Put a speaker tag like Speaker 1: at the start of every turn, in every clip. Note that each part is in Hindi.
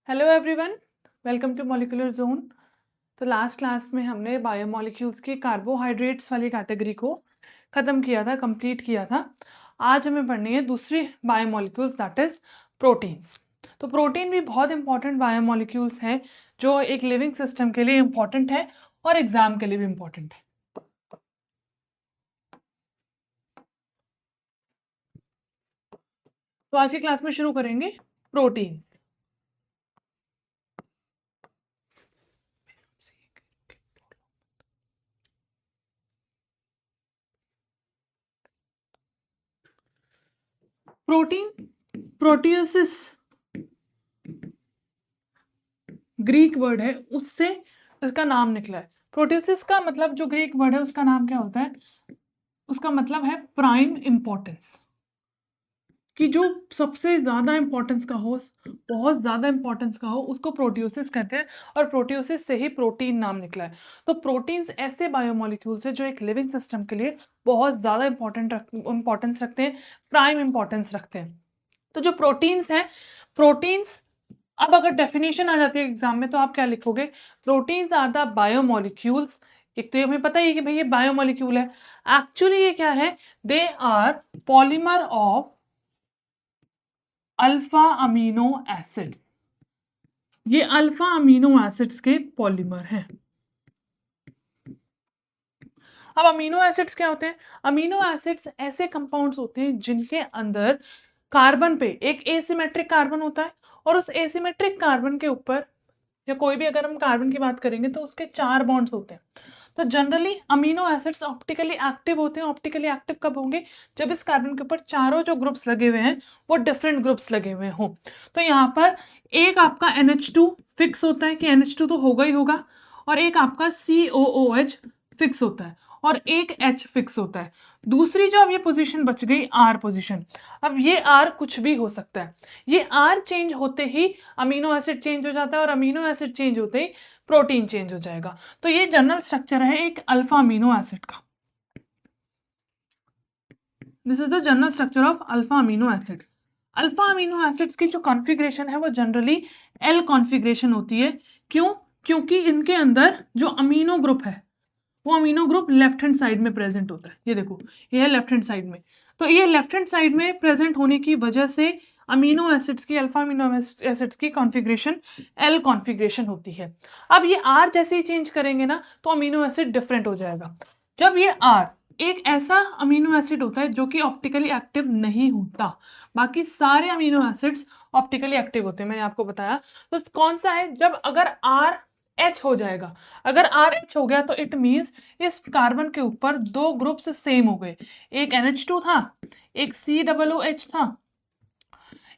Speaker 1: Hello everyone, welcome to molecular zone. तो लास्ट क्लास में हमने बायोमॉलिक्यूल्स की कार्बोहाइड्रेट्स वाली कैटेगरी को ख़त्म किया था, कंप्लीट किया था। आज हमें पढ़नी है दूसरी बायोमॉलिक्यूल्स, दैट इज़ प्रोटीन्स। तो प्रोटीन भी बहुत इंपॉर्टेंट बायोमॉलिक्यूल्स हैं जो एक लिविंग सिस्टम के लिए इम्पॉर्टेंट है और एग्जाम के लिए भी इम्पॉर्टेंट है। तो आज की क्लास में शुरू करेंगे प्रोटीन। प्रोटीन, प्रोटियोसिस ग्रीक वर्ड है, उससे इसका नाम निकला है। प्रोटियोसिस का मतलब, जो ग्रीक वर्ड है उसका नाम क्या होता है, उसका मतलब है प्राइम इंपॉर्टेंस, कि जो सबसे ज्यादा इंपॉर्टेंस का हो, बहुत ज्यादा इंपॉर्टेंस का हो, उसको प्रोटियोसिस कहते हैं। और प्रोटियोसिस से ही प्रोटीन नाम निकला है। तो प्रोटीन्स ऐसे बायोमोलिक्यूल्स है जो एक लिविंग सिस्टम के लिए बहुत ज्यादा इंपॉर्टेंस रखते हैं, प्राइम इंपॉर्टेंस रखते हैं। तो जो प्रोटीन्स हैं, प्रोटीन्स, अब अगर डेफिनेशन आ जाती है एग्जाम में तो आप क्या लिखोगे? Proteins are the biomolecules. एक तो ये हमें पता ही है कि भाई ये बायोमोलिक्यूल है। एक्चुअली ये क्या है? They are polymer of alpha amino acids. ये अल्फा अमीनो एसिड्स के पॉलीमर हैं। अब अमीनो एसिड्स क्या होते हैं? अमीनो एसिड्स ऐसे कंपाउंड्स होते हैं जिनके अंदर कार्बन पे एक एसिमेट्रिक कार्बन होता है, और उस एसिमेट्रिक कार्बन के ऊपर, या कोई भी अगर हम कार्बन की बात करेंगे तो उसके 4 बॉन्ड्स होते हैं। तो generally amino acids optically active होते हैं। ऑप्टिकली एक्टिव कब होंगे? जब इस कार्बन के ऊपर चारों जो ग्रुप्स लगे हुए हैं वो डिफरेंट ग्रुप्स लगे हुए हों। तो यहाँ पर एक आपका NH2 फिक्स होता है कि NH2 तो होगा ही होगा, और एक आपका COOH फिक्स होता है, और एक H फिक्स होता है। दूसरी जो अब ये पोजीशन बच गई, R पोजीशन। अब ये R कुछ भी हो सकता है। ये R चेंज होते ही अमीनो एसिड चेंज हो जाता है, और अमीनो एसिड चेंज होते ही प्रोटीन चेंज हो जाएगा। तो ये जनरल स्ट्रक्चर है एक अल्फा अमीनो एसिड का। This is the general structure of alpha amino acid. Alpha amino acids की जो कॉन्फ़िगरेशन है वो जनरली L कॉन्फ़िगरेशन होती है। क्यों? क्योंकि इनके अंदर जो अमीनो ग्रुप है वो amino group left hand side में प्रेजेंट होता है। ये देखो, ये है लेफ्ट हैंड साइड में। तो ये लेफ्ट हैंड साइड में प्रेजेंट होने की वजह से अमीनो एसिड्स की, अल्फा अमीनो एसिड्स की कॉन्फ़िगरेशन एल कॉन्फ़िगरेशन होती है। अब ये आर जैसे ही चेंज करेंगे ना तो अमीनो एसिड डिफरेंट हो जाएगा। जब ये आर एक ऐसा अमीनो एसिड होता है जो कि ऑप्टिकली एक्टिव नहीं होता, बाकी सारे अमीनो एसिड्स ऑप्टिकली एक्टिव होते हैं, मैंने आपको बताया। तो कौन सा है? जब अगर आर एच हो जाएगा, अगर आर एच हो गया तो इट मीन्स इस कार्बन के ऊपर दो ग्रुप्स सेम हो गए। एक NH2 था, एक COOH था,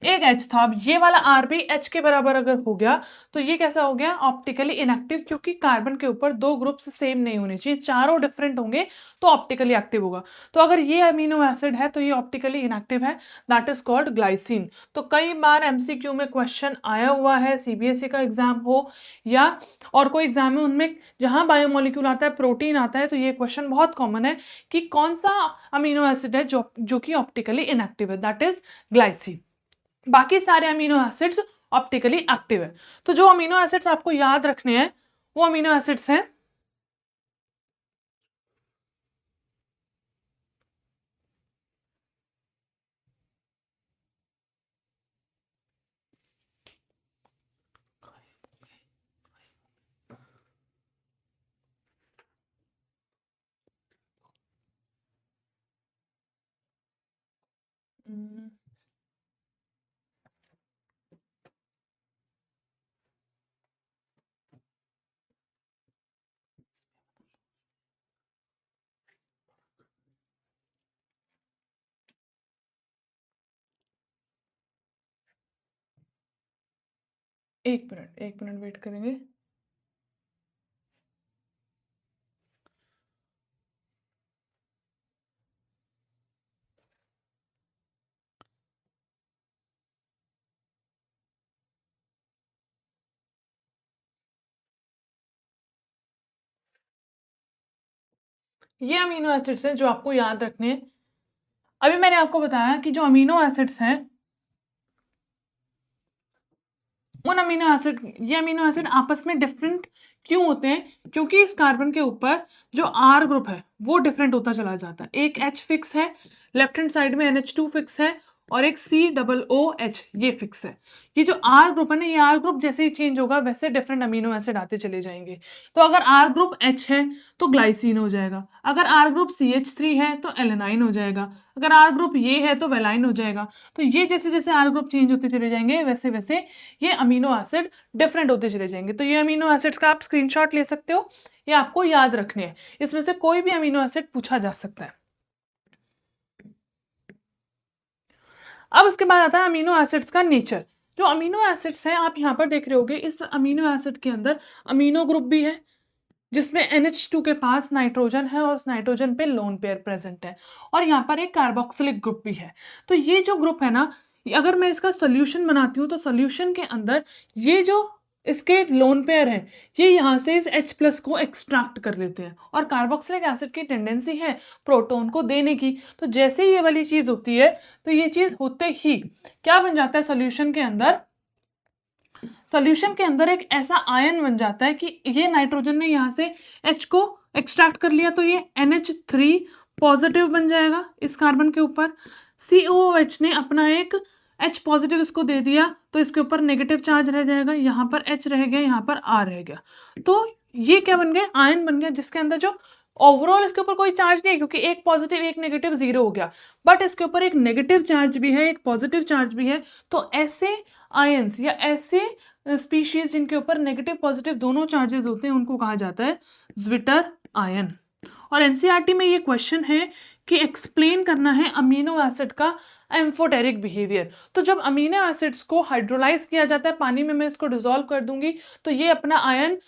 Speaker 1: एक H था। अब ये वाला R भी H के बराबर अगर हो गया तो ये कैसा हो गया? ऑप्टिकली इनएक्टिव, क्योंकि कार्बन के ऊपर दो ग्रुप्स सेम नहीं होने चाहिए, चारों डिफरेंट होंगे तो ऑप्टिकली एक्टिव होगा। तो अगर ये अमीनो एसिड है तो ये ऑप्टिकली इनएक्टिव है, दैट इज कॉल्ड ग्लाइसिन। तो कई बार MCQ में क्वेश्चन आया हुआ है, CBSE का एग्जाम हो या और कोई एग्जाम है, उनमें जहां बायोमोलिक्यूल आता है, प्रोटीन आता है, तो ये क्वेश्चन बहुत कॉमन है कि कौन सा अमीनो एसिड है जो कि ऑप्टिकली इनएक्टिव है, दैट इज ग्लाइसिन। बाकी सारे अमीनो एसिड्स ऑप्टिकली एक्टिव है। तो जो अमीनो एसिड्स आपको याद रखने हैं वो अमीनो एसिड्स हैं, एक मिनट वेट करेंगे। ये अमीनो एसिड्स हैं जो आपको याद रखने हैं। अभी मैंने आपको बताया कि जो अमीनो एसिड्स हैं, उन ये अमीनो एसिड आपस में डिफरेंट क्यों होते हैं? क्योंकि इस कार्बन के ऊपर जो R ग्रुप है वो डिफरेंट होता चला जाता है। एक H फिक्स है, लेफ्ट हैंड साइड में NH2 फिक्स है, और एक COOH ये फिक्स है। ये जो R ग्रुप है ना, ये R ग्रुप जैसे ही चेंज होगा वैसे डिफरेंट अमीनो एसिड आते चले जाएंगे। तो अगर R ग्रुप H है तो ग्लाइसिन हो जाएगा, अगर R ग्रुप CH3 है तो एलेनाइन हो जाएगा, अगर R ग्रुप ये है तो वेलाइन हो जाएगा। तो ये जैसे जैसे R ग्रुप चेंज होते चले जाएंगे वैसे वैसे ये अमीनो एसिड डिफरेंट होते चले जाएंगे। तो ये अमीनो एसिड्स का आप स्क्रीनशॉट ले सकते हो, ये आपको याद रखने हैं। इसमें से कोई भी अमीनो एसिड पूछा जा सकता है। अब उसके बाद आता है अमीनो एसिड्स का नेचर। जो अमीनो एसिड्स हैं आप यहाँ पर देख रहे होगे, इस अमीनो एसिड के अंदर अमीनो ग्रुप भी है जिसमें NH2 के पास नाइट्रोजन है और उस नाइट्रोजन पे लोन पेयर प्रेजेंट है, और यहाँ पर एक कार्बोक्सिलिक ग्रुप भी है। तो ये जो ग्रुप है ना, अगर मैं इसका सोल्यूशन बनाती हूँ तो सोल्यूशन के अंदर ये जो इसके लोन पेयर है ये यहाँ से इस H+ को एक्सट्रैक्ट कर लेते हैं, और कार्बोक्सिलिक एसिड की टेंडेंसी है प्रोटॉन को देने की। तो जैसे ही ये वाली चीज होती है तो ये चीज होते ही क्या बन जाता है सोल्यूशन के अंदर? सोल्यूशन के अंदर एक ऐसा आयन बन जाता है कि ये नाइट्रोजन ने यहाँ से H को एक्सट्रैक्ट कर लिया तो ये NH3 पॉजिटिव बन जाएगा इस कार्बन के ऊपर। COOH ने अपना एक H पॉजिटिव इसको दे दिया तो इसके ऊपर नेगेटिव चार्ज रह जाएगा, यहाँ पर H रह गया, यहाँ पर R रह गया। तो ये क्या बन गया? आयन बन गया जिसके अंदर जो ओवरऑल इसके ऊपर कोई चार्ज नहीं है क्योंकि एक पॉजिटिव एक नेगेटिव जीरो हो गया, बट इसके ऊपर एक नेगेटिव चार्ज भी है, एक पॉजिटिव चार्ज भी है। तो ऐसे आयंस या ऐसे स्पीशीज जिनके ऊपर नेगेटिव पॉजिटिव दोनों चार्जेस होते हैं उनको कहा जाता है ज्विटर आयन। और एनसीईआरटी में ये क्वेश्चन है कि एक्सप्लेन करना है अमीनो एसिड का एम्फोटेरिक बिहेवियर। तो जब अमीनो एसिड्स को हाइड्रोलाइज किया जाता है पानी में, मैं इसको डिसॉल्व कर दूंगी तो ये अपना आयन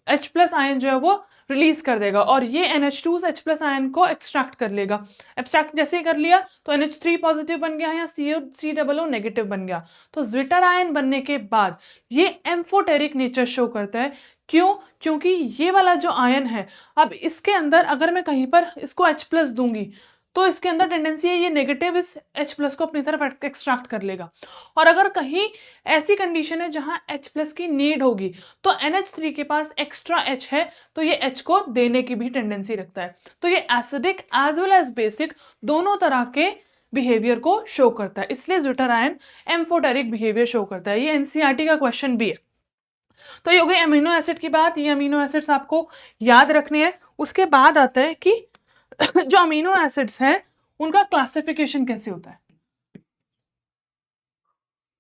Speaker 1: H+ आयन जो है वो रिलीज कर देगा और ये NH2 से H+ आयन को एक्सट्रैक्ट कर लेगा। एक्सट्रैक्ट जैसे ही कर लिया तो NH3 पॉजिटिव बन गया या COO नेगेटिव बन गया। तो ज्विटर आयन बनने के बाद ये एम्फोटेरिक नेचर शो करता है। क्यों? क्योंकि ये वाला जो आयन है, अब इसके अंदर अगर मैं कहीं पर इसको H+ दूंगी तो इसके अंदर टेंडेंसी है ये नेगेटिव इस H+ को अपनी तरफ एक्सट्रैक्ट कर लेगा, और अगर कहीं ऐसी कंडीशन है जहां H+ की नीड होगी तो NH3 के पास एक्स्ट्रा H है तो ये H को देने की भी टेंडेंसी रखता है। तो ये acidic as well as basic दोनों तरह के बिहेवियर को शो करता है, इसलिए zwitter ion amphoteric behaviour show करता है। ये एनसीईआरटी का क्वेश्चन भी है। तो ये हो गई अमीनो एसिड की बात, ये अमीनो एसिड्स आपको याद रखने हैं। उसके बाद आता है कि जो अमीनो एसिड्स हैं उनका क्लासिफिकेशन कैसे होता है।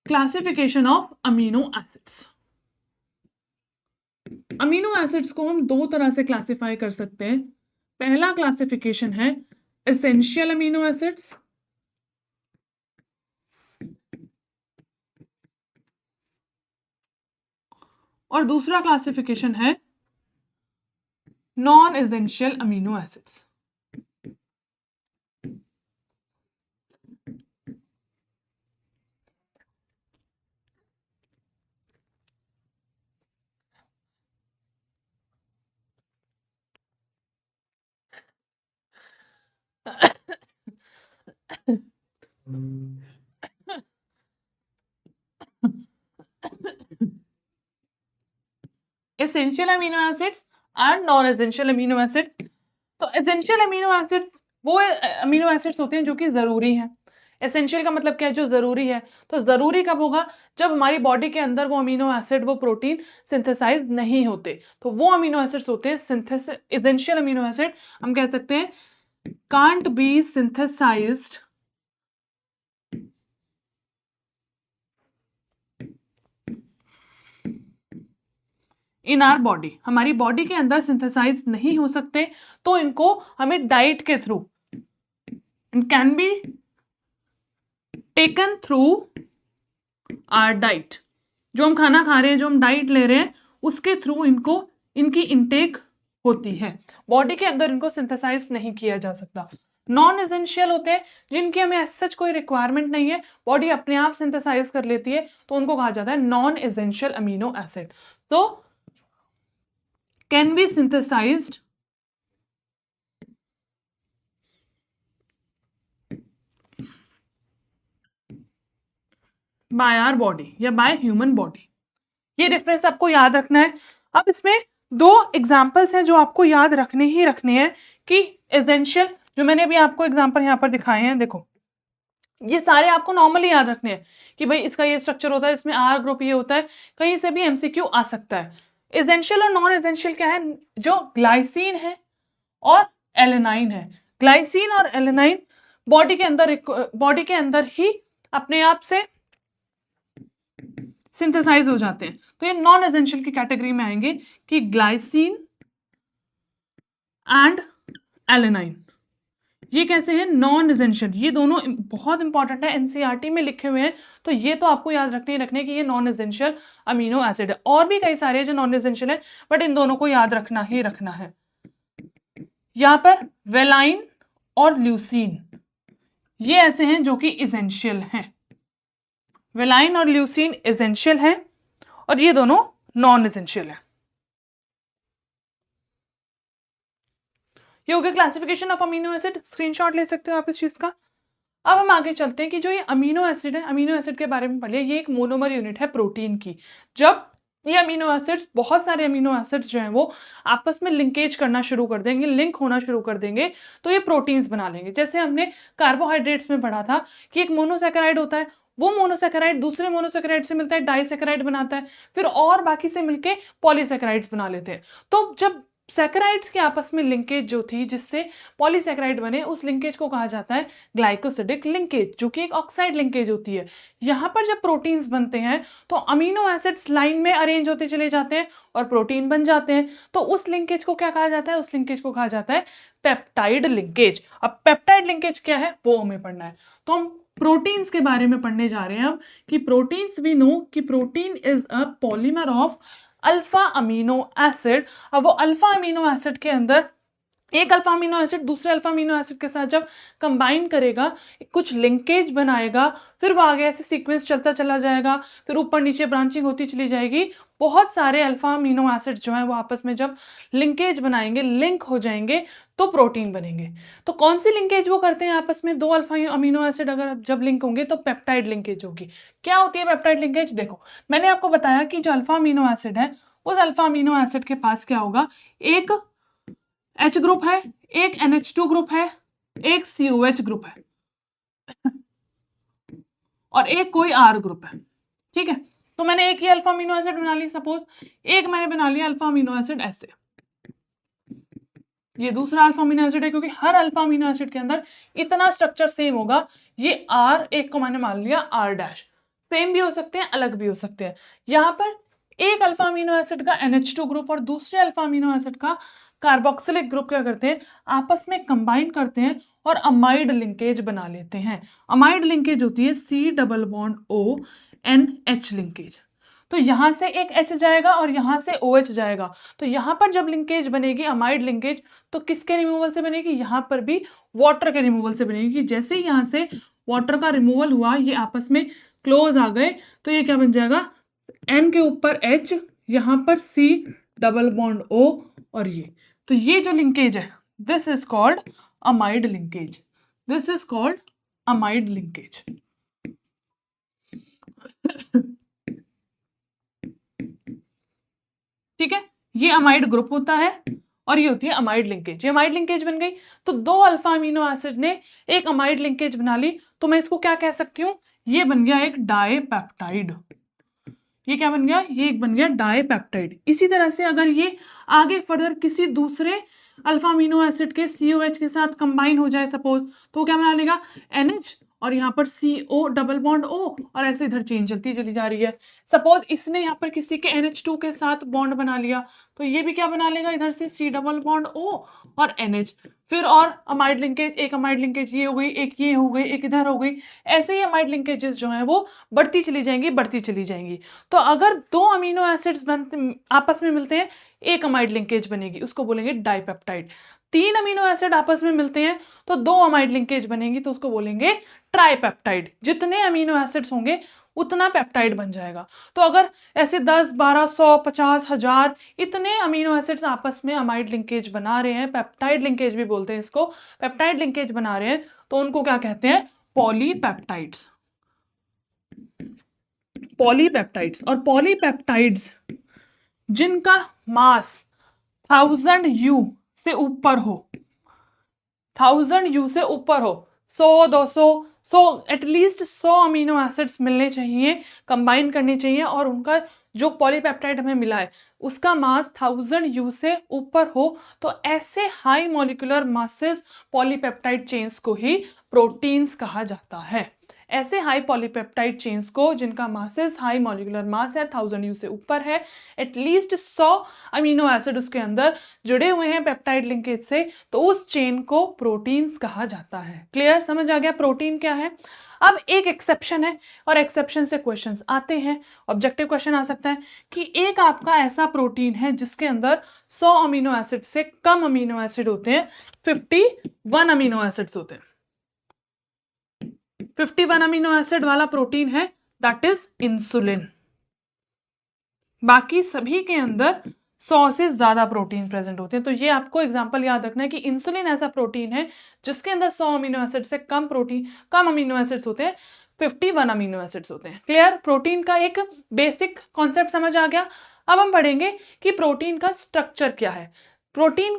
Speaker 1: Classification of amino acids. Amino acids को हम दो तरह से क्लासिफाई कर सकते हैं। पहला क्लासिफिकेशन है एसेंशियल अमीनो एसिड्स, और दूसरा क्लासिफिकेशन है non essential amino acids. Essential amino acids and non essential amino acids. तो एसेंशियल अमीनो एसिड्स वो अमीनो एसिड्स होते हैं जो कि जरूरी हैं। एसेंशियल का मतलब क्या है? जो जरूरी है। तो जरूरी कब होगा? जब हमारी बॉडी के अंदर वो अमीनो एसिड वो प्रोटीन सिंथेसाइज नहीं होते, तो वो अमीनो एसिड्स होते हैं सिंथेसिस। एसेंशियल अमीनो एसिड हम कह सकते हैं can't be synthesised in our body, हमारी बॉडी के अंदर सिंथेसाइज नहीं हो सकते, तो इनको हमें डाइट के through can be taken through are diet. जो हम खाना खा रहे हैं, जो हम डाइट ले रहे हैं, उसके थ्रू इनको इनकी इनटेक होती है, बॉडी के अंदर इनको सिंथेसाइज नहीं किया जा सकता। नॉन एसेंशियल होते हैं जिनकी हमें सच कोई रिक्वायरमेंट नहीं है, बॉडी अपने आप सिंथेसाइज कर लेती है, तो उनको कहा जाता है नॉन एसेंशियल अमीनो एसिड। तो can be synthesised by our body या बाय ह्यूमन बॉडी। ये डिफरेंस आपको याद रखना है। अब इसमें दो एग्जाम्पल्स हैं जो आपको याद रखने ही रखने हैं कि एसेंशियल, जो मैंने अभी आपको एग्जाम्पल यहाँ पर दिखाए हैं, देखो ये सारे आपको नॉर्मली याद रखने हैं कि भाई इसका ये स्ट्रक्चर होता है, इसमें आर ग्रुप ये होता है, कहीं से भी एमसीक्यू आ सकता है। एसेंशियल और नॉन एसेंशियल क्या है? जो ग्लाइसिन है और एलेनाइन है। ग्लाइसिन और एलेनाइन बॉडी के अंदर ही अपने आप से सिंथेसाइज हो जाते हैं, तो ये नॉन एसेंशियल की कैटेगरी में आएंगे कि ग्लाइसिन एंड एलेनाइन। ये कैसे हैं? Non essential. ये दोनों बहुत इंपॉर्टेंट है, एनसीईआरटी में लिखे हुए हैं, तो ये तो आपको याद रखने कि ये नॉन एसेंशियल अमीनो एसिड है। और भी कई सारे जो नॉन एसेंशियल है, बट इन दोनों को याद रखना ही रखना है। यहां पर वेलाइन और ल्यूसीन ये ऐसे हैं जो कि एसेंशियल हैं। वेलाइन और ल्यूसीन एसेंशियल हैं और ये दोनों नॉन एसेंशियल है। ये हो गया classification of amino acid. Screenshot ले सकते हो आप इस चीज का। अब हम आगे चलते हैं कि जो ये अमीनो एसिड है, अमीनो एसिड के बारे में पढ़िए। ये एक मोनोमर यूनिट है प्रोटीन की। जब ये अमीनो एसिड्स, बहुत सारे अमीनो एसिड्स जो हैं वो आपस में लिंकेज करना शुरू कर देंगे, लिंक होना शुरू कर देंगे, तो ये प्रोटीन्स बना लेंगे। जैसे हमने कार्बोहाइड्रेट्स में पढ़ा था कि एक मोनोसैकेराइड होता है, वो मोनोसैकेराइड दूसरे मोनोसैकेराइड से मिलता है, डाइसैकेराइड बनाता है, फिर और बाकी से मिलके पॉलीसैकेराइड्स बना लेते हैं। तो जब सैकेराइड्स के आपस में लिंकेज जो थी जिससे पॉलीसैकेराइड बने, उस लिंकेज को कहा जाता है ग्लाइकोसिडिक लिंकेज, जो कि एक ऑक्साइड लिंकेज होती है। यहाँ पर जब प्रोटीन्स बनते हैं तो अमीनो एसिड्स लाइन में अरेंज होते चले जाते हैं और प्रोटीन बन जाते हैं। तो उस लिंकेज को क्या कहा जाता है? उस लिंकेज को कहा जाता है पेप्टाइड लिंकेज। अब पेप्टाइड लिंकेज क्या है वो हमें पढ़ना है, तो हम प्रोटीन्स के बारे में पढ़ने जा रहे हैं अब कि प्रोटीन्स, वी नो कि protein is a polymer of alpha amino acid. अब वो अल्फा अमीनो एसिड के अंदर एक अल्फा अमीनो एसिड दूसरे अल्फा अमीनो एसिड के साथ जब कंबाइन करेगा, कुछ लिंकेज बनाएगा, फिर वो आगे ऐसे सीक्वेंस चलता चला जाएगा, फिर ऊपर नीचे ब्रांचिंग होती चली जाएगी। बहुत सारे अल्फा अमीनो एसिड जो है वो आपस में जब लिंकेज बनाएंगे, लिंक हो जाएंगे, तो प्रोटीन बनेंगे। तो कौन सी लिंकेज वो करते हैं आपस में? दो अल्फा अमीनो एसिड अगर जब लिंक होंगे तो पेप्टाइड लिंकेज होगी। क्या होती है पेप्टाइड लिंकेज? देखो, मैंने आपको बताया कि जो अल्फा अमीनो एसिड है, उस अल्फा अमीनो एसिड के पास क्या होगा? एक H ग्रुप है, एक NH2 ग्रुप है, एक COH ग्रुप है और एक कोई R ग्रुप है। ठीक है, तो मैंने एक ही अल्फा अमीनो एसिड बना ली, सपोज एक मैंने बना लिया अल्फा अमीनो एसिड ऐसे, ये दूसरा अल्फा अमीनो एसिड है, क्योंकि हर अल्फा अमीनो एसिड के अंदर इतना स्ट्रक्चर सेम होगा। ये R, एक को मैंने मान लिया R डैश, सेम भी हो सकते हैं, अलग भी हो सकते हैं। यहाँ पर एक अल्फा अमीनो एसिड का NH2 ग्रुप और दूसरे अल्फा अमीनो एसिड का कार्बोक्सिलिक ग्रुप क्या करते हैं? आपस में कंबाइन करते हैं और अमाइड लिंकेज बना लेते हैं। अमाइड लिंकेज होती है C+O NH लिंकेज। तो यहां से एक H जाएगा और यहां से OH जाएगा, तो यहां पर जब लिंकेज बनेगी अमाइड लिंकेज, तो किसके रिमूवल से बनेगी? यहां पर भी वाटर के रिमूवल से बनेगी। जैसे ही यहां से वाटर का रिमूवल हुआ, ये आपस में क्लोज आ गए, तो ये क्या बन जाएगा? N के ऊपर H, यहां पर C+O और ये, तो ये जो लिंकेज है, this is called amide linkage. This is called amide linkage. ठीक है, ये अमाइड ग्रुप होता है और ये होती है अमाइड लिंकेज। ये अमाइड लिंकेज बन गई, तो दो अल्फा अमीनो एसिड ने एक अमाइड लिंकेज बना ली, तो मैं इसको क्या कह सकती हूँ? ये बन गया एक डाइपेप्टाइड। ये क्या बन गया? ये एक बन गया डाइपेप्टाइड। इसी तरह से अगर ये आगे फर्दर किसी दूसरे अल्फा अमीनो एसिड के COH के साथ कंबाइन हो जाए सपोज, तो क्या बना लेगा? NH और यहाँ पर CO+O और ऐसे इधर चेन चलती चली जा रही है। सपोज इसने यहाँ पर किसी के NH2 के साथ बॉन्ड बना लिया, तो ये भी क्या बना लेगा? इधर से C+O और NH, फिर और अमाइड लिंकेज, एक अमाइड लिंकेज ये हो गई, एक ये हो गई, एक इधर हो गई। ऐसे ही अमाइड लिंकेजेस जो हैं वो बढ़ती चली जाएंगी, बढ़ती चली जाएंगी। तो अगर दो अमीनो एसिड्स बनते आपस में मिलते हैं, एक अमाइड लिंकेज बनेगी, उसको बोलेंगे डाइपेप्टाइड। तीन अमीनो एसिड आपस में मिलते हैं तो दो अमाइड लिंकेज बनेगी, तो उसको बोलेंगे ट्राइपेप्टाइड। जितने अमीनो एसिड्स होंगे उतना पेप्टाइड बन जाएगा। तो अगर ऐसे 10, 12, 100, 50, 1000 इतने अमीनो एसिड्स आपस में अमाइड लिंकेज बना रहे हैं, पेप्टाइड लिंकेज भी बोलते हैं इसको, पेप्टाइड लिंकेज बना रहे हैं, तो उनको क्या कहते हैं? पॉलीपेप्टाइड्स। पॉलीपेप्टाइड्स, और पॉलीपेप्टाइड्स जिनका मास 1000 U से ऊपर हो, 1000 U से ऊपर हो, 100, 200, 100 एटलीस्ट 100 अमीनो एसिड्स मिलने चाहिए, कंबाइन करने चाहिए, और उनका जो पॉलीपेप्टाइड हमें मिला है उसका मास 1000 U से ऊपर हो, तो ऐसे high molecular masses polypeptide chains को ही प्रोटीन्स कहा जाता है। ऐसे हाई पॉलीपेप्टाइड चेन्स को जिनका मासेस हाई मॉलिक्यूलर मास है 1000 U से ऊपर है, एटलीस्ट 100 अमीनो एसिड उसके अंदर जुड़े हुए हैं पेप्टाइड लिंकेज से, तो उस चेन को प्रोटीन्स कहा जाता है। क्लियर, समझ आ गया प्रोटीन क्या है। अब एक एक्सेप्शन है, और एक्सेप्शन से क्वेश्चंस आते हैं। ऑब्जेक्टिव क्वेश्चन आ सकता है कि एक आपका ऐसा प्रोटीन है जिसके अंदर 100 अमीनो एसिड से कम अमीनो एसिड होते हैं, 51 अमीनो एसिड्स होते हैं, 51 अमीनो एसिड वाला प्रोटीन है, दैट इज इंसुलिन। बाकी सभी के अंदर 100 से ज्यादा प्रोटीन प्रेजेंट होते हैं। तो ये आपको एग्जांपल याद रखना है कि इंसुलिन ऐसा प्रोटीन है जिसके अंदर 100 अमीनो एसिड से कम अमीनो एसिड्स होते हैं, 51 अमीनो एसिड्स होते हैं। क्लियर, प्रोटीन का एक बेसिक कॉन्सेप्ट समझ आ गया। अब हम पढ़ेंगे कि प्रोटीन का स्ट्रक्चर क्या है। प्रोटीन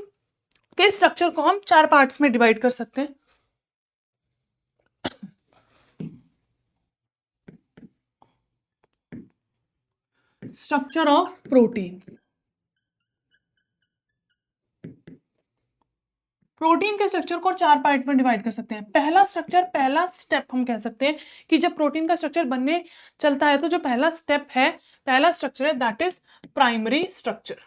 Speaker 1: के स्ट्रक्चर को हम 4 पार्ट्स में डिवाइड कर सकते हैं। स्ट्रक्चर ऑफ प्रोटीन, प्रोटीन के स्ट्रक्चर को 4 पार्ट में डिवाइड कर सकते हैं। पहला स्ट्रक्चर, पहला स्टेप हम कह सकते हैं कि जब प्रोटीन का स्ट्रक्चर बनने चलता है तो जो पहला स्टेप है, पहला स्ट्रक्चर है, that is primary structure,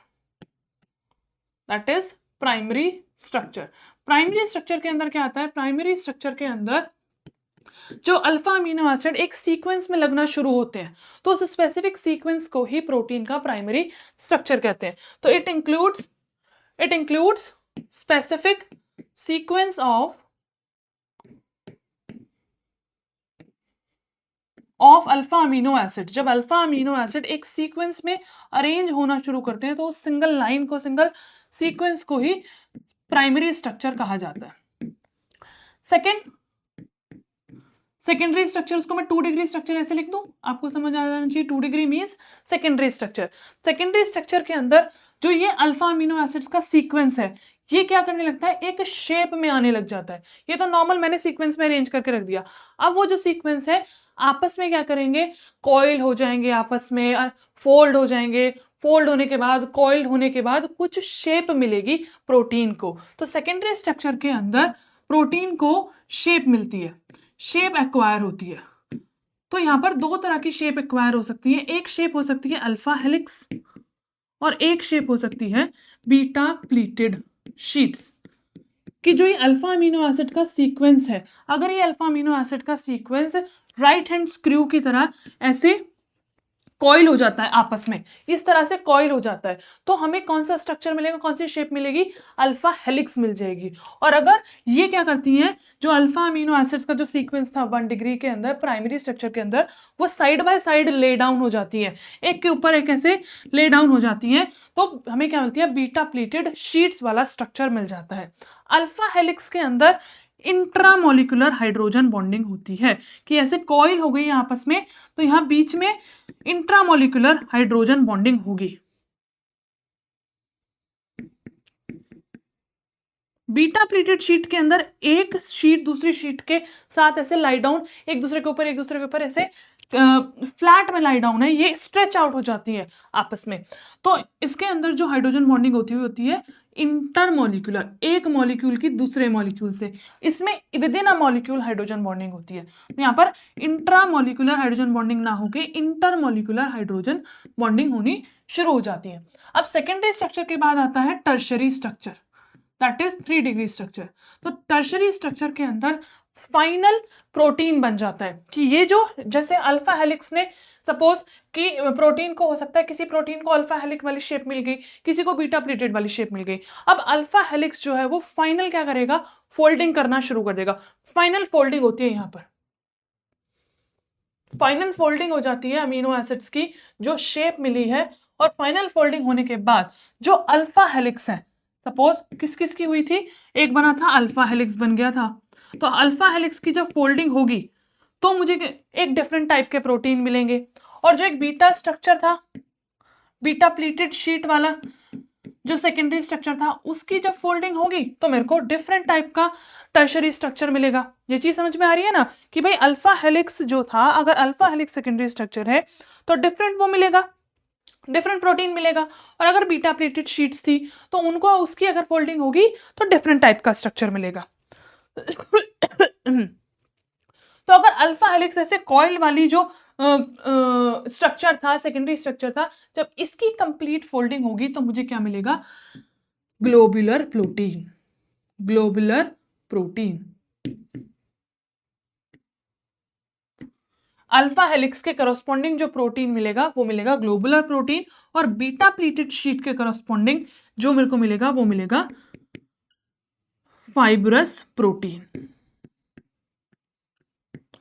Speaker 1: that is primary structure. Primary structure के अंदर क्या आता है, प्राइमरी स्ट्रक्चर के अंदर जो अल्फा अमीनो एसिड एक सीक्वेंस में लगना शुरू होते हैं, तो उस स्पेसिफिक सीक्वेंस को ही प्रोटीन का प्राइमरी स्ट्रक्चर कहते हैं। तो it includes specific sequence of alpha amino acid. जब अल्फा अमीनो एसिड एक सीक्वेंस में अरेंज होना शुरू करते हैं तो उस सिंगल लाइन को, सिंगल सीक्वेंस को ही प्राइमरी स्ट्रक्चर कहा जाता है। सेकेंडरी स्ट्रक्चर, उसको मैं 2 डिग्री स्ट्रक्चर ऐसे लिख दूं, आपको समझ आ जाना चाहिए। 2 degree means secondary structure. Secondary structure के अंदर जो ये अल्फा अमीनो एसिड्स का सीक्वेंस है, ये क्या करने लगता है, एक शेप में आने लग जाता है। ये तो नॉर्मल मैंने सीक्वेंस में अरेंज करके रख दिया। अब वो जो सीक्वेंस है आपस में क्या करेंगे, कॉइल हो जाएंगे, आपस में फोल्ड हो जाएंगे। फोल्ड होने के बाद, कॉइल्ड होने के बाद कुछ शेप मिलेगी प्रोटीन को। तो सेकेंडरी स्ट्रक्चर के अंदर प्रोटीन को शेप मिलती है, शेप एक्वायर होती है। तो यहां पर 2 तरह की शेप एक्वायर हो सकती है। एक शेप हो सकती है अल्फा हेलिक्स, और एक शेप हो सकती है बीटा प्लीटेड शीट्स। कि जो ये अल्फा अमीनो एसिड का सीक्वेंस है, अगर ये अल्फा अमीनो एसिड का सीक्वेंस राइट हैंड स्क्रू की तरह ऐसे कॉइल हो जाता है, आपस में इस तरह से कॉइल हो जाता है, तो हमें कौन सा स्ट्रक्चर मिलेगा, कौन सी शेप मिलेगी, अल्फा हेलिक्स मिल जाएगी। और अगर ये क्या करती हैं, जो अल्फा अमीनो एसिड्स का जो सीक्वेंस था 1 डिग्री के अंदर प्राइमरी स्ट्रक्चर के अंदर, वो side by side lay down हो जाती है, एक के ऊपर एक ऐसे ले डाउन हो जाती है, तो हमें क्या मिलती है, बीटा प्लीटेड शीट्स वाला स्ट्रक्चर मिल जाता है। अल्फा हेलिक्स के अंदर इंट्रामोलिकुलर हाइड्रोजन बॉन्डिंग होती है, कि ऐसे कॉइल हो गई आपस में, तो यहां बीच में इंट्रामोलिकुलर हाइड्रोजन बॉन्डिंग होगी। बीटा प्लीटेड शीट के अंदर एक शीट दूसरी शीट के साथ ऐसे लाई डाउन, एक दूसरे के ऊपर ऐसे फ्लैट में लाई डाउन है, ये स्ट्रेच आउट हो जाती है आपस में। तो इसके अंदर जो हाइड्रोजन बॉन्डिंग होती है इंटरमोलिकुलर, एक मॉलिक्यूल की दूसरे मॉलिक्यूल से, इसमें with in a molecule hydrogen bonding होती है। तो यहाँ पर इंट्रामोलिकुलर हाइड्रोजन बॉन्डिंग ना होकर इंटरमोलिकुलर हाइड्रोजन बॉन्डिंग होनी शुरू हो जाती है। अब सेकेंडरी स्ट्रक्चर के बाद आता है tertiary structure, that is 3 degree structure. तो टर्शरी स्ट्रक्चर के अंदर फाइनल प्रोटीन बन जाता है, कि ये जो जैसे अल्फा हेलिक्स ने, सपोज कि प्रोटीन को हो सकता है किसी प्रोटीन को अल्फा हेलिक्स वाली शेप मिल गई, किसी को बीटा प्लीटेड वाली शेप मिल गई। अब अल्फा हेलिक्स जो है वो फाइनल क्या करेगा, फोल्डिंग करना शुरू कर देगा। फाइनल फोल्डिंग होती है, यहाँ पर फाइनल फोल्डिंग हो जाती है अमीनो एसिड्स की जो शेप मिली है, और फाइनल फोल्डिंग होने के बाद जो अल्फा हेलिक्स है, सपोज किस किस की हुई थी, एक बना था अल्फा हेलिक्स बन गया था, तो अल्फा हेलिक्स की जब फोल्डिंग होगी तो मुझे एक डिफरेंट टाइप के प्रोटीन मिलेंगे, और जो एक बीटा स्ट्रक्चर था, बीटा प्लीटेड शीट वाला जो सेकेंडरी स्ट्रक्चर था, उसकी जब फोल्डिंग होगी तो मेरे को डिफरेंट टाइप का टर्शरी स्ट्रक्चर मिलेगा। ये चीज समझ में आ रही है ना कि भाई अल्फा हेलिक्स जो था, अगर अल्फा हेलिक्स सेकेंडरी स्ट्रक्चर है तो डिफरेंट वो मिलेगा, डिफरेंट प्रोटीन मिलेगा। और अगर बीटा प्लेटेड शीट्स थी तो उनको उसकी अगर फोल्डिंग होगी तो डिफरेंट टाइप का स्ट्रक्चर मिलेगा। तो अगर अल्फा हेलिक्स ऐसे कॉइल वाली जो स्ट्रक्चर था, सेकेंडरी स्ट्रक्चर था, जब इसकी कंप्लीट फोल्डिंग होगी तो मुझे क्या मिलेगा? Globular protein, globular protein. Alpha helix के करस्पॉन्डिंग जो प्रोटीन मिलेगा वो मिलेगा ग्लोबुलर प्रोटीन, और बीटा प्लीटेड शीट के करस्पॉन्डिंग जो मेरे को मिलेगा वो मिलेगा फाइब्रस प्रोटीन,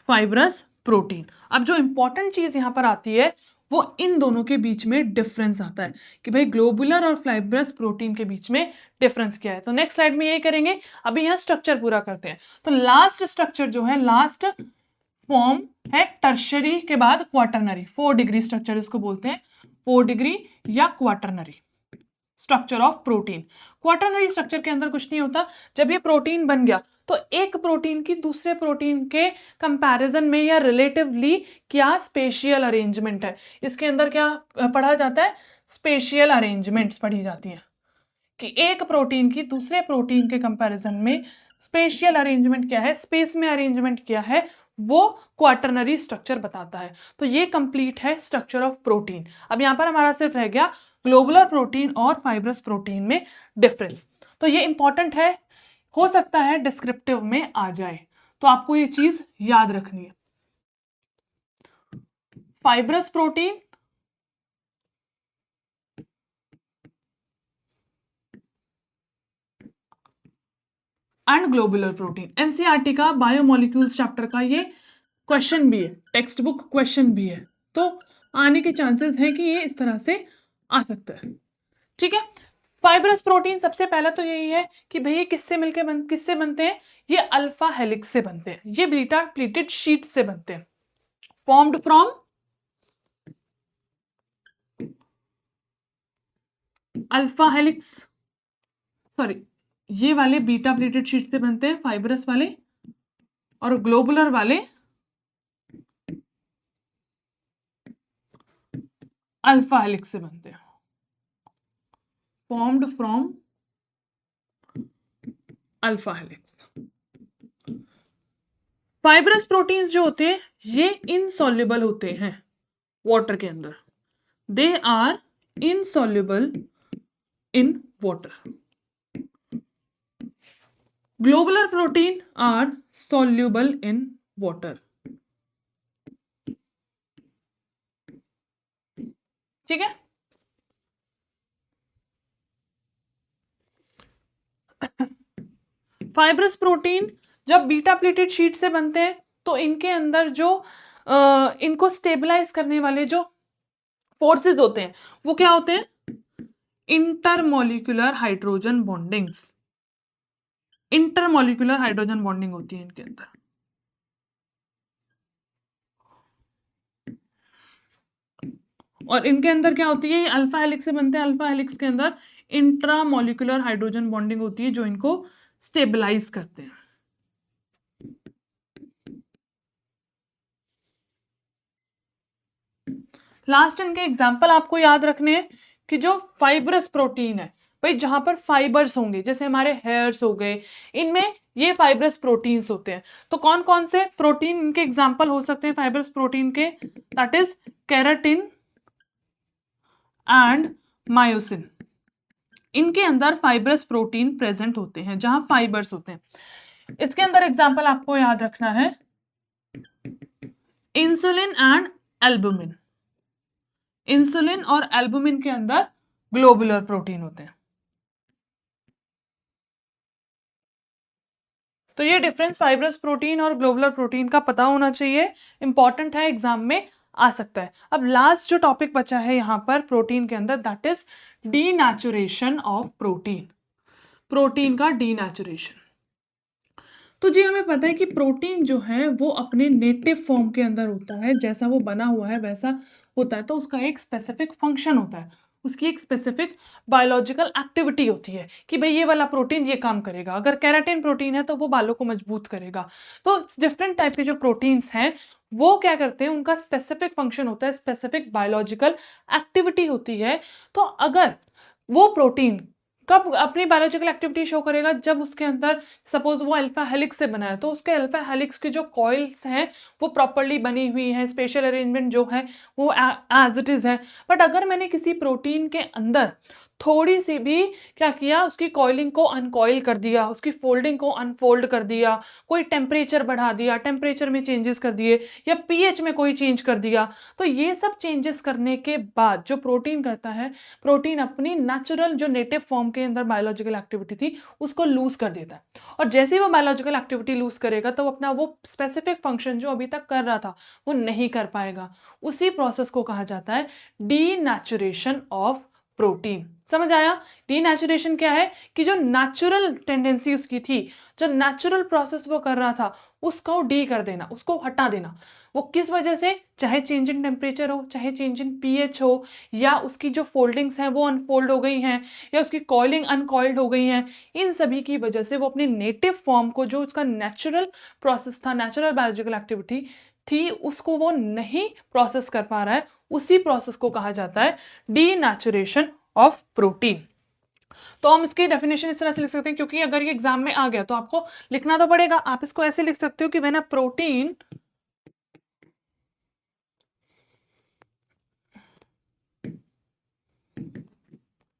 Speaker 1: फाइब्रस प्रोटीन। अब जो इंपॉर्टेंट चीज यहां पर आती है वो इन दोनों के बीच में डिफरेंस आता है कि भाई ग्लोबुलर और फाइब्रस प्रोटीन के बीच में डिफरेंस क्या है। तो नेक्स्ट स्लाइड में यही करेंगे। अभी यहाँ स्ट्रक्चर पूरा करते हैं। तो लास्ट स्ट्रक्चर जो है, लास्ट फॉर्म है टर्शरी के बाद क्वाटरनरी, 4 डिग्री स्ट्रक्चर इसको बोलते हैं, 4 डिग्री या quaternary structure of protein. Quaternary structure के अंदर कुछ नहीं होता। जब ये प्रोटीन बन गया तो एक प्रोटीन की दूसरे प्रोटीन के कंपैरिजन में या रिलेटिवली क्या स्पेशियल अरेंजमेंट है, इसके अंदर क्या पढ़ा जाता है? स्पेशियल अरेंजमेंट्स पढ़ी जाती हैं कि एक प्रोटीन की दूसरे प्रोटीन के कंपैरिजन में स्पेशियल अरेंजमेंट क्या है, स्पेस में अरेंजमेंट क्या है, वो क्वाटरनरी स्ट्रक्चर बताता है। तो ये कंप्लीट है स्ट्रक्चर ऑफ प्रोटीन। अब यहां पर हमारा सिर्फ रह गया ग्लोबुलर प्रोटीन और फाइब्रस प्रोटीन में डिफरेंस। तो ये इंपॉर्टेंट है, हो सकता है डिस्क्रिप्टिव में आ जाए, तो आपको ये चीज याद रखनी है। Fibrous protein and globular protein, NCERT का बायोमोलिक्यूल्स चैप्टर का ये क्वेश्चन भी है, टेक्स्ट बुक क्वेश्चन भी है, तो आने के चांसेस है कि ये इस तरह से आ सकता है। ठीक है, फाइब्रस प्रोटीन सबसे पहला तो यही है कि भैया किससे बनते हैं? ये अल्फा हेलिक्स से बनते हैं, ये बीटा प्लीटेड शीट से बनते हैं, formed from alpha helix, sorry ये वाले बीटा प्लीटेड शीट से बनते हैं फाइब्रस वाले, और ग्लोबुलर वाले अल्फा हेलिक्स से बनते हैं, formed from alpha helix. Fibrous proteins जो होते हैं ये इनसॉल्युबल होते हैं वाटर के अंदर, they are insoluble in water. Globular protein are soluble in water। ठीक है, फाइब्रस प्रोटीन जब बीटा प्लेटेड शीट से बनते हैं तो इनके अंदर जो इनको स्टेबलाइज करने वाले जो फोर्सेस होते हैं वो क्या होते हैं? Intermolecular hydrogen bondings, intermolecular hydrogen bonding होती है इनके अंदर। और इनके अंदर क्या होती है? अल्फा हेलिक्स से बनते हैं, अल्फा हेलिक्स के अंदर इंट्रामोलिकुलर हाइड्रोजन बॉन्डिंग होती है जो इनको स्टेबलाइज करते हैं। लास्ट इनके एग्जाम्पल आपको याद रखने हैं कि जो फाइब्रस प्रोटीन है भाई, जहां पर फाइबर्स होंगे, जैसे हमारे हेयर्स हो गए, इनमें ये फाइब्रस प्रोटीन्स होते हैं। तो कौन कौन से प्रोटीन इनके एग्जाम्पल हो सकते हैं फाइब्रस प्रोटीन के? That is keratin and myosin. इनके अंदर फाइब्रस प्रोटीन प्रेजेंट होते हैं जहां फाइबर्स होते हैं। इसके अंदर एग्जाम्पल आपको याद रखना है इंसुलिन एंड एल्बुमिन। इंसुलिन और एल्बुमिन के अंदर ग्लोबुलर प्रोटीन होते हैं। तो ये डिफरेंस फाइब्रस प्रोटीन और ग्लोबुलर प्रोटीन का पता होना चाहिए, इंपॉर्टेंट है, एग्जाम में आ सकता है। अब लास्ट जो टॉपिक बचा है यहां पर प्रोटीन के अंदर, that is denaturation of protein, protein का डीनेचुरेशन। तो जी हमें पता है कि प्रोटीन जो है वो अपने नेटिव फॉर्म के अंदर होता है, जैसा वो बना हुआ है वैसा होता है तो उसका एक स्पेसिफिक फंक्शन होता है, उसकी एक स्पेसिफिक बायोलॉजिकल एक्टिविटी होती है कि भाई ये वाला प्रोटीन ये काम करेगा। अगर केराटिन प्रोटीन है तो वो बालों को मजबूत करेगा। तो डिफरेंट टाइप के जो प्रोटीन्स हैं वो क्या करते हैं, उनका स्पेसिफिक फंक्शन होता है, स्पेसिफिक बायोलॉजिकल एक्टिविटी होती है। तो अगर वो प्रोटीन कब अपनी बायोलॉजिकल एक्टिविटी शो करेगा, जब उसके अंदर सपोज वो अल्फा हेलिक्स से बना है तो उसके अल्फा हेलिक्स की जो कॉइल्स हैं वो प्रॉपर्ली बनी हुई हैं, स्पेशल अरेंजमेंट जो है वो एज इट इज है। बट अगर मैंने किसी प्रोटीन के अंदर थोड़ी सी भी क्या किया, उसकी कॉइलिंग को अनकॉइल कर दिया, उसकी फोल्डिंग को अनफोल्ड कर दिया, कोई टेम्परेचर बढ़ा दिया, टेम्परेचर में चेंजेस कर दिए, या पीएच में कोई चेंज कर दिया, तो ये सब चेंजेस करने के बाद जो प्रोटीन करता है, प्रोटीन अपनी नेचुरल जो नेटिव फॉर्म के अंदर बायोलॉजिकल एक्टिविटी थी उसको लूज कर देता है। और जैसे ही वो बायोलॉजिकल एक्टिविटी लूज करेगा तो अपना वो स्पेसिफिक फंक्शन जो अभी तक कर रहा था वो नहीं कर पाएगा। उसी प्रोसेस को कहा जाता है डीनेचुरेशन ऑफ प्रोटीन। समझ आया? डीनेचुरेशन क्या है कि जो नेचुरल टेंडेंसी उसकी थी, जो नेचुरल प्रोसेस वो कर रहा था, उसको डी कर देना, उसको हटा देना। वो किस वजह से? चाहे चेंज इन टेम्परेचर हो, चाहे चेंज इन पीएच हो, या उसकी जो फोल्डिंग्स हैं वो अनफोल्ड हो गई हैं, या उसकी कॉइलिंग अनकॉइल्ड हो गई हैं, इन सभी की वजह से वो अपनी नेटिव फॉर्म को, जो उसका नेचुरल प्रोसेस था, नेचुरल बायोलॉजिकल एक्टिविटी थी, उसको वो नहीं प्रोसेस कर पा रहा है। उसी प्रोसेस को कहा जाता है डीनेचुरेशन ऑफ प्रोटीन। तो हम इसकी डेफिनेशन इस तरह से लिख सकते हैं, क्योंकि अगर ये एग्जाम में आ गया तो आपको लिखना तो पड़ेगा। आप इसको ऐसे लिख सकते हो कि when a protein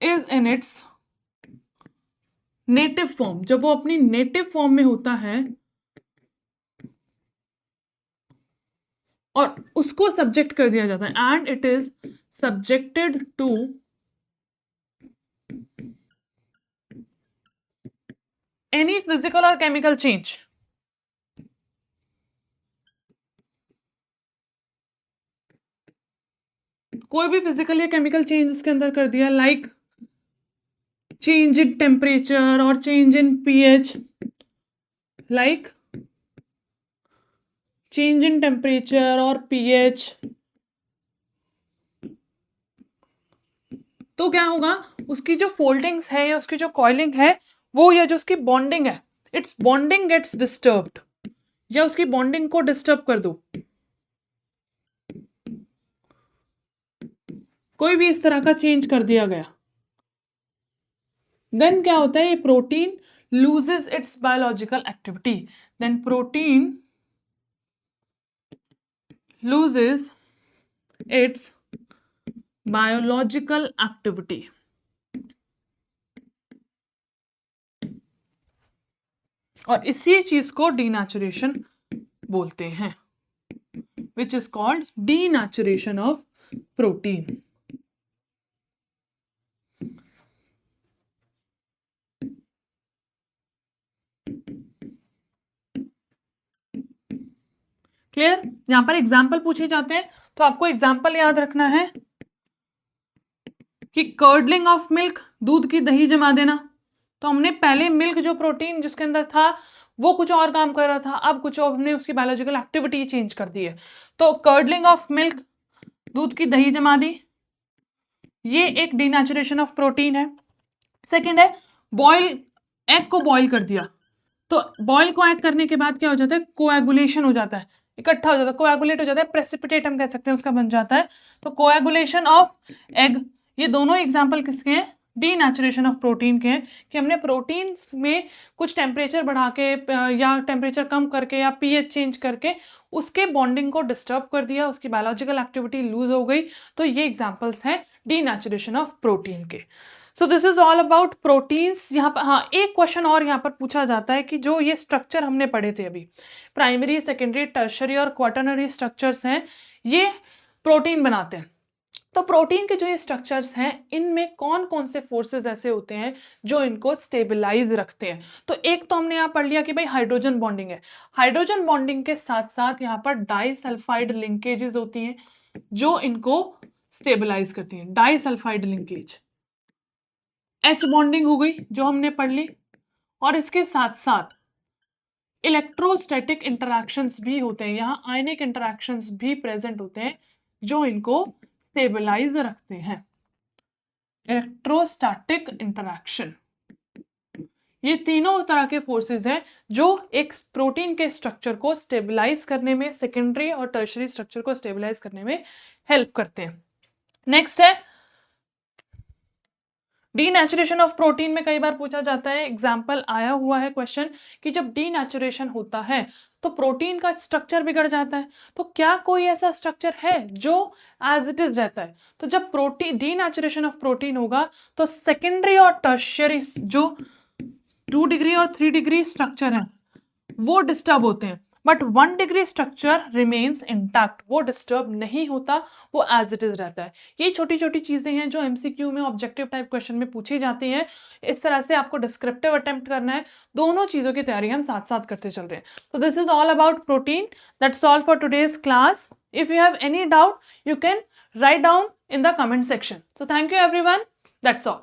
Speaker 1: is in its native form, जब वो अपनी नेटिव फॉर्म में होता है और उसको सब्जेक्ट कर दिया जाता है, and it is subjected to any physical और केमिकल चेंज, कोई भी फिजिकल या केमिकल चेंज उसके अंदर कर दिया, लाइक चेंज इन टेम्परेचर और change in pH, like change in temperature और पीएच, तो क्या होगा, उसकी जो फोल्डिंग्स है या उसकी जो कॉइलिंग है वो, या जो उसकी बॉन्डिंग है, इट्स बॉन्डिंग गेट्स डिस्टर्ब्ड, या उसकी बॉन्डिंग को डिस्टर्ब कर दो, कोई भी इस तरह का चेंज कर दिया गया, देन क्या होता है, ये protein loses its biological activity, then protein loses its biological activity. और इसी चीज को डीनेचुरेशन बोलते हैं, which is called denaturation of protein. Clear? यहां पर एग्जाम्पल पूछे जाते हैं तो आपको एग्जाम्पल याद रखना है कि कर्डलिंग ऑफ मिल्क, दूध की दही जमा देना। तो हमने पहले मिल्क जो प्रोटीन जिसके अंदर था वो कुछ और काम कर रहा था, अब कुछ और हमने उसकी बायोलॉजिकल एक्टिविटी चेंज कर दी है। तो कर्डलिंग ऑफ मिल्क, दूध की दही जमा दी, ये एक डीनेचुरेशन ऑफ प्रोटीन है। सेकेंड है बॉयल, एग को बॉयल कर दिया, तो बॉयल को एग करने के बाद क्या हो जाता है, कोएगुलेशन हो जाता है, इकट्ठा हो जाता है, कोएगुलेट हो जाता है, प्रेसिपिटेट हम कह सकते हैं उसका बन जाता है। तो कोएगुलेशन ऑफ एग, ये दोनों एग्जांपल किसके हैं, डीनेचुरेशन ऑफ प्रोटीन के हैं, कि हमने प्रोटीन में कुछ टेम्परेचर बढ़ा के या टेम्परेचर कम करके या पीएच चेंज करके उसके बॉन्डिंग को डिस्टर्ब कर दिया, उसकी बायोलॉजिकल एक्टिविटी लूज हो गई। तो ये एग्जाम्पल्स हैं डीनेचुरेशन ऑफ प्रोटीन के। So this is all about proteins. यहाँ पर हाँ एक क्वेश्चन और यहाँ पर पूछा जाता है कि जो ये स्ट्रक्चर हमने पढ़े थे अभी, प्राइमरी, सेकेंडरी, टर्शरी और क्वाटरनरी स्ट्रक्चर्स हैं, ये प्रोटीन बनाते हैं। तो प्रोटीन के जो ये स्ट्रक्चर्स हैं इनमें कौन कौन से फोर्सेस ऐसे होते हैं जो इनको स्टेबलाइज रखते हैं। तो एक तो हमने यहाँ पढ़ लिया कि भाई हाइड्रोजन बॉन्डिंग है, हाइड्रोजन बॉन्डिंग के साथ साथ यहाँ पर डाइसल्फाइड लिंकेजेस होती हैं जो इनको स्टेबलाइज करती हैं। डाइसल्फाइड लिंकेज, एच बॉन्डिंग हो गई जो हमने पढ़ ली, और इसके साथ साथ इलेक्ट्रोस्टैटिक इंटरैक्शंस भी होते हैं, यहाँ आयनिक इंटरैक्शंस भी प्रेजेंट होते हैं जो इनको स्टेबलाइज रखते हैं। इलेक्ट्रोस्टैटिक इंटरैक्शन, ये तीनों तरह के फोर्सेस हैं जो एक प्रोटीन के स्ट्रक्चर को स्टेबलाइज करने में, सेकेंडरी और टर्शरी स्ट्रक्चर को स्टेबलाइज करने में हेल्प करते हैं। नेक्स्ट है डीनेचुरेशन ऑफ प्रोटीन में कई बार पूछा जाता है, एग्जाम्पल आया हुआ है क्वेश्चन कि जब डीनेचुरेशन होता है तो प्रोटीन का स्ट्रक्चर बिगड़ जाता है, तो क्या कोई ऐसा स्ट्रक्चर है जो एज इट इज रहता है? तो जब प्रोटीन डीनेचुरेशन ऑफ प्रोटीन होगा तो सेकेंडरी और टर्शियरी जो 2 डिग्री और 3 डिग्री स्ट्रक्चर है वो डिस्टर्ब होते हैं, but 1 degree structure remains intact, वो डिस्टर्ब नहीं होता, वो एज इट इज रहता है। ये छोटी छोटी चीजें हैं जो एमसीक्यू में ऑब्जेक्टिव टाइप क्वेश्चन में पूछी जाती हैं। इस तरह से आपको डिस्क्रिप्टिव अटेम्प्ट करना है, दोनों चीजों की तैयारी हम साथ साथ करते चल रहे हैं। तो this is all about protein, that's all for today's class. If you have any doubt you can write down in the comment section. So thank you everyone. That's all.